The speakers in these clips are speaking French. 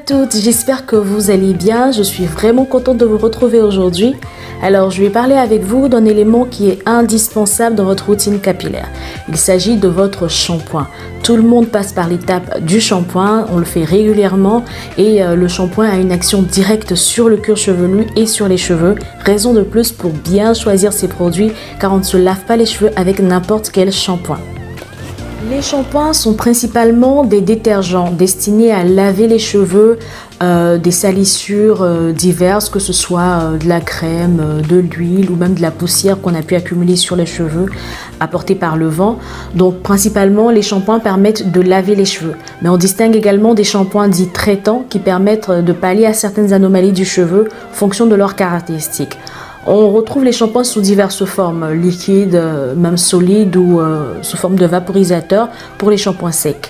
toutes, j'espère que vous allez bien. Je suis vraiment contente de vous retrouver aujourd'hui. Alors, je vais parler avec vous d'un élément qui est indispensable dans votre routine capillaire. Il s'agit de votre shampoing. Tout le monde passe par l'étape du shampoing, on le fait régulièrement et le shampoing a une action directe sur le cuir chevelu et sur les cheveux. Raison de plus pour bien choisir ses produits car on ne se lave pas les cheveux avec n'importe quel shampoing. Les shampoings sont principalement des détergents destinés à laver les cheveux des salissures diverses, que ce soit de la crème, de l'huile ou même de la poussière qu'on a pu accumuler sur les cheveux apportée par le vent. Donc principalement les shampoings permettent de laver les cheveux. Mais on distingue également des shampoings dits traitants qui permettent de pallier à certaines anomalies du cheveu en fonction de leurs caractéristiques. On retrouve les shampoings sous diverses formes, liquides, même solides ou sous forme de vaporisateur pour les shampoings secs.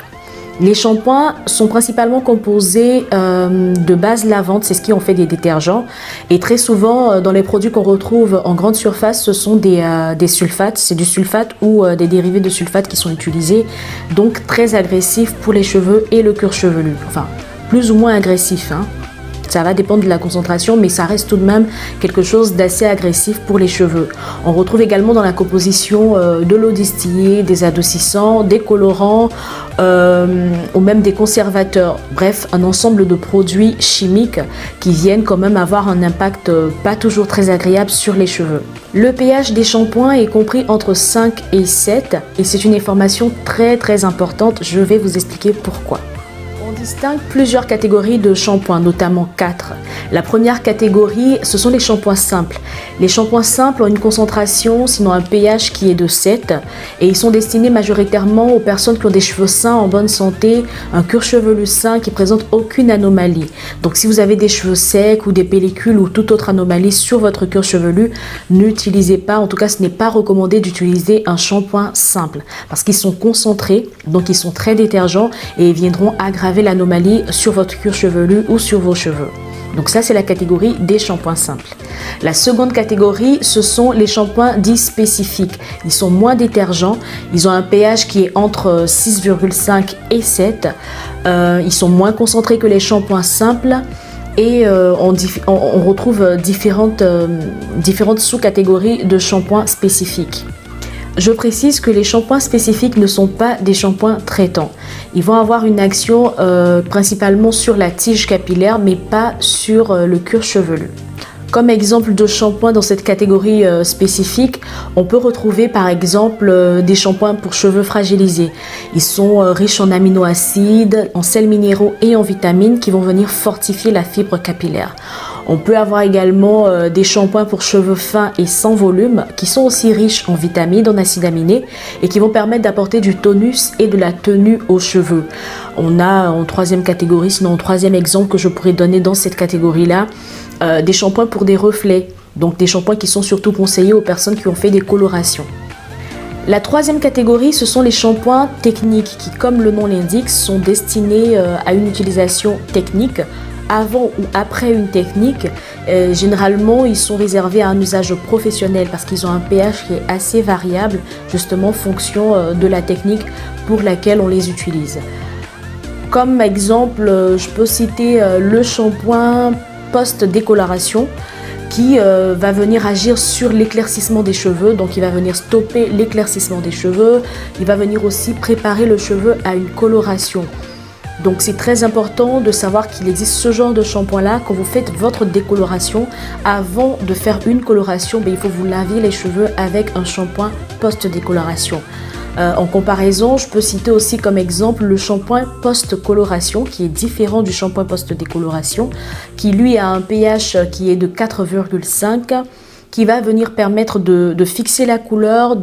Les shampoings sont principalement composés de bases lavantes, c'est ce qui en fait des détergents. Et très souvent, dans les produits qu'on retrouve en grande surface, ce sont des sulfates. C'est du sulfate ou des dérivés de sulfate qui sont utilisés, donc très agressifs pour les cheveux et le cuir chevelu. Enfin, plus ou moins agressifs, hein. Ça va dépendre de la concentration, mais ça reste tout de même quelque chose d'assez agressif pour les cheveux. On retrouve également dans la composition de l'eau distillée, des adoucissants, des colorants ou même des conservateurs. Bref, un ensemble de produits chimiques qui viennent quand même avoir un impact pas toujours très agréable sur les cheveux. Le pH des shampoings est compris entre 5 et 7 et c'est une information très importante. Je vais vous expliquer pourquoi. On distingue plusieurs catégories de shampoings, notamment 4. La première catégorie, ce sont les shampoings simples. Les shampoings simples ont une concentration, sinon un pH qui est de 7 et ils sont destinés majoritairement aux personnes qui ont des cheveux sains, en bonne santé, un cuir chevelu sain qui présente aucune anomalie. Donc si vous avez des cheveux secs ou des pellicules ou toute autre anomalie sur votre cuir chevelu, n'utilisez pas, en tout cas ce n'est pas recommandé d'utiliser un shampoing simple parce qu'ils sont concentrés, donc ils sont très détergents et ils viendront aggraver l'anomalie sur votre cuir chevelu ou sur vos cheveux. Donc ça, c'est la catégorie des shampoings simples. La seconde catégorie, ce sont les shampoings dits spécifiques. Ils sont moins détergents, ils ont un pH qui est entre 6,5 et 7. Ils sont moins concentrés que les shampoings simples et on retrouve différentes sous-catégories de shampoings spécifiques. Je précise que les shampoings spécifiques ne sont pas des shampoings traitants. Ils vont avoir une action principalement sur la tige capillaire, mais pas sur le cuir chevelu. Comme exemple de shampoing dans cette catégorie spécifique, on peut retrouver par exemple des shampoings pour cheveux fragilisés. Ils sont riches en aminoacides, en sels minéraux et en vitamines qui vont venir fortifier la fibre capillaire. On peut avoir également des shampoings pour cheveux fins et sans volume qui sont aussi riches en vitamines, en acides aminés et qui vont permettre d'apporter du tonus et de la tenue aux cheveux. On a en troisième catégorie, sinon en troisième exemple que je pourrais donner dans cette catégorie-là, des shampoings pour des reflets, donc des shampoings qui sont surtout conseillés aux personnes qui ont fait des colorations. La troisième catégorie, ce sont les shampoings techniques qui, comme le nom l'indique, sont destinés à une utilisation technique. Avant ou après une technique, généralement ils sont réservés à un usage professionnel parce qu'ils ont un pH qui est assez variable justement en fonction de la technique pour laquelle on les utilise. Comme exemple, je peux citer le shampoing post-décoloration qui va venir agir sur l'éclaircissement des cheveux, donc il va venir stopper l'éclaircissement des cheveux, il va venir aussi préparer le cheveu à une coloration. Donc c'est très important de savoir qu'il existe ce genre de shampoing là. Quand vous faites votre décoloration, avant de faire une coloration, il faut vous laver les cheveux avec un shampoing post-décoloration. En comparaison, je peux citer aussi comme exemple le shampoing post-coloration qui est différent du shampoing post-décoloration, qui lui a un pH qui est de 4,5, qui va venir permettre de fixer la couleur,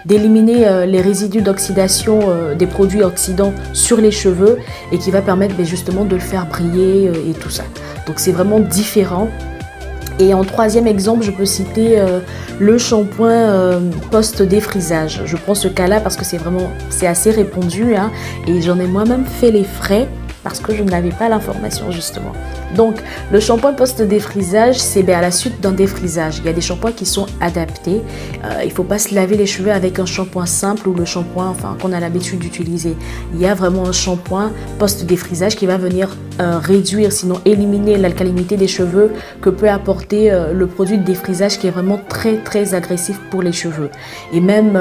d'éliminer les résidus d'oxydation des produits oxydants sur les cheveux et qui va permettre justement de le faire briller et tout ça. Donc c'est vraiment différent. Et en troisième exemple, je peux citer le shampoing post-défrisage. Je prends ce cas-là parce que c'est assez répandu hein, et j'en ai moi-même fait les frais. parce que je n'avais pas l'information justement. Donc le shampoing post-défrisage, c'est à la suite d'un défrisage. Il y a des shampoings qui sont adaptés. Il ne faut pas se laver les cheveux avec un shampoing simple ou le shampoing qu'on a l'habitude d'utiliser. Il y a vraiment un shampoing post-défrisage qui va venir réduire, sinon éliminer l'alcalinité des cheveux que peut apporter le produit de défrisage qui est vraiment très agressif pour les cheveux. Et même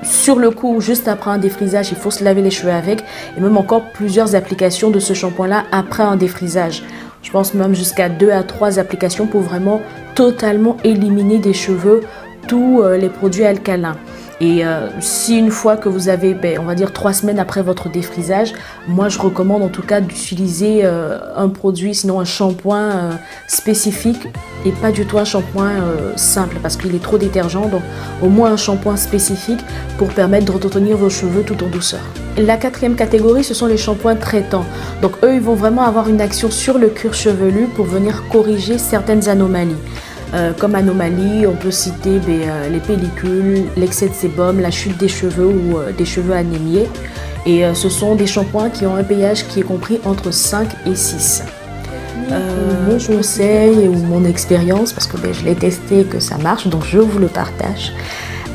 sur le coup, juste après un défrisage, il faut se laver les cheveux avec, et même encore plusieurs applications de ce shampoing-là après un défrisage. Je pense même jusqu'à 2 à 3 applications pour vraiment totalement éliminer des cheveux tous les produits alcalins. Et si une fois que vous avez, on va dire 3 semaines après votre défrisage, moi je recommande en tout cas d'utiliser un produit, sinon un shampoing spécifique et pas du tout un shampoing simple parce qu'il est trop détergent. Donc au moins un shampoing spécifique pour permettre de retenir vos cheveux tout en douceur. La 4e catégorie, ce sont les shampoings traitants. Donc eux, ils vont vraiment avoir une action sur le cuir chevelu pour venir corriger certaines anomalies. Comme anomalie, on peut citer les pellicules, l'excès de sébum, la chute des cheveux ou des cheveux anémiés. Et ce sont des shampoings qui ont un pH qui est compris entre 5 et 6. Mon conseil ou mon expérience, parce que je l'ai testé et que ça marche, donc je vous le partage.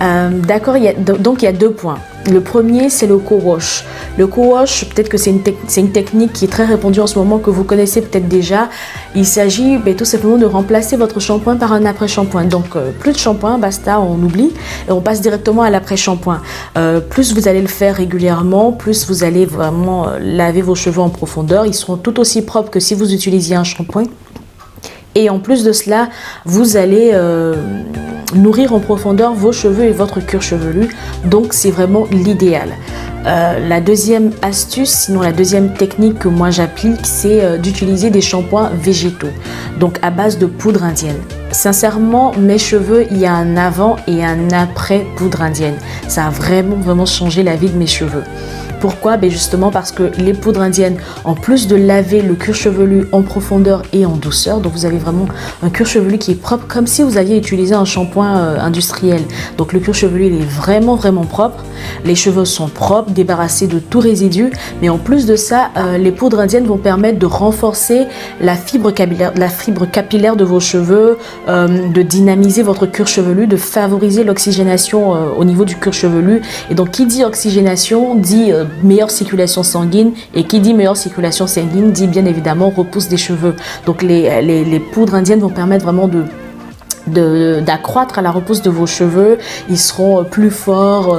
D'accord, donc il y a 2 points. Le premier, c'est le co-wash. Le co-wash, peut-être que c'est une technique qui est très répandue en ce moment, que vous connaissez peut-être déjà. Il s'agit tout simplement de remplacer votre shampoing par un après-shampoing. Donc, plus de shampoing, basta, on oublie et on passe directement à l'après-shampoing. Plus vous allez le faire régulièrement, plus vous allez vraiment laver vos cheveux en profondeur. Ils seront tout aussi propres que si vous utilisiez un shampoing. Et en plus de cela, vous allez nourrir en profondeur vos cheveux et votre cuir chevelu. Donc, c'est vraiment l'idéal. La deuxième astuce, sinon la deuxième technique que moi j'applique, c'est d'utiliser des shampoings végétaux, donc à base de poudre indienne. Sincèrement, mes cheveux, il y a un avant et un après poudre indienne. Ça a vraiment changé la vie de mes cheveux. Pourquoi? Justement parce que les poudres indiennes, en plus de laver le cuir chevelu en profondeur et en douceur, donc vous avez vraiment un cuir chevelu qui est propre, comme si vous aviez utilisé un shampoing industriel. Donc le cuir chevelu, il est vraiment propre. Les cheveux sont propres, débarrassés de tout résidu. Mais en plus de ça, les poudres indiennes vont permettre de renforcer la fibre capillaire de vos cheveux, de dynamiser votre cuir chevelu, de favoriser l'oxygénation au niveau du cuir chevelu. Et donc qui dit oxygénation dit meilleure circulation sanguine, et qui dit meilleure circulation sanguine dit bien évidemment repousse des cheveux. Donc les poudres indiennes vont permettre vraiment d'accroître la repousse de vos cheveux. Ils seront plus forts,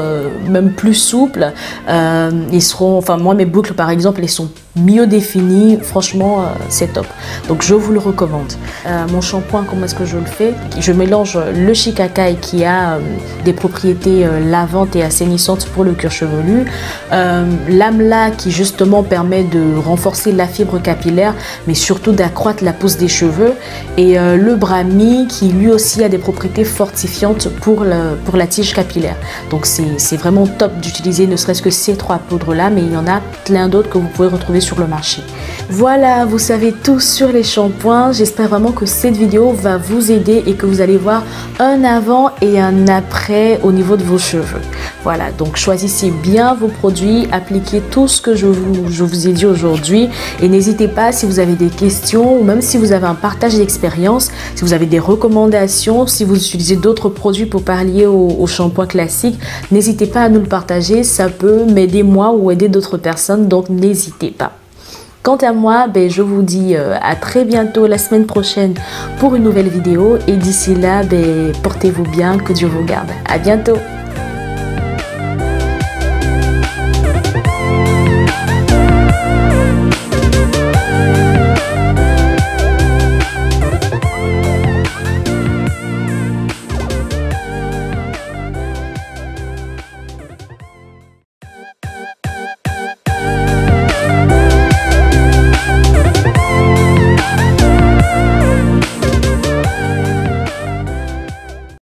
même plus souples. Ils seront, moi mes boucles par exemple, elles sont mieux définies. Franchement, c'est top. Donc je vous le recommande. Mon shampoing, comment est-ce que je le fais? Je mélange le shikakai qui a des propriétés lavantes et assainissantes pour le cuir chevelu, l'amla qui justement permet de renforcer la fibre capillaire, mais surtout d'accroître la pousse des cheveux, et le brahmi qui lui aussi a des propriétés fortifiantes pour la tige capillaire. Donc c'est vraiment top d'utiliser ne serait-ce que ces 3 poudres là, mais il y en a plein d'autres que vous pouvez retrouver sur le marché. Voilà, vous savez tout sur les shampoings. J'espère vraiment que cette vidéo va vous aider et que vous allez voir un avant et un après au niveau de vos cheveux. Voilà, donc choisissez bien vos produits, appliquez tout ce que je vous ai dit aujourd'hui, et n'hésitez pas, si vous avez des questions ou même si vous avez un partage d'expérience, si vous avez des recommandations, si vous utilisez d'autres produits pour pallier au shampoing classique, n'hésitez pas à nous le partager. Ça peut m'aider moi ou aider d'autres personnes, donc n'hésitez pas. Quant à moi, je vous dis à très bientôt la semaine prochaine pour une nouvelle vidéo, et d'ici là, portez-vous bien, que Dieu vous garde. À bientôt.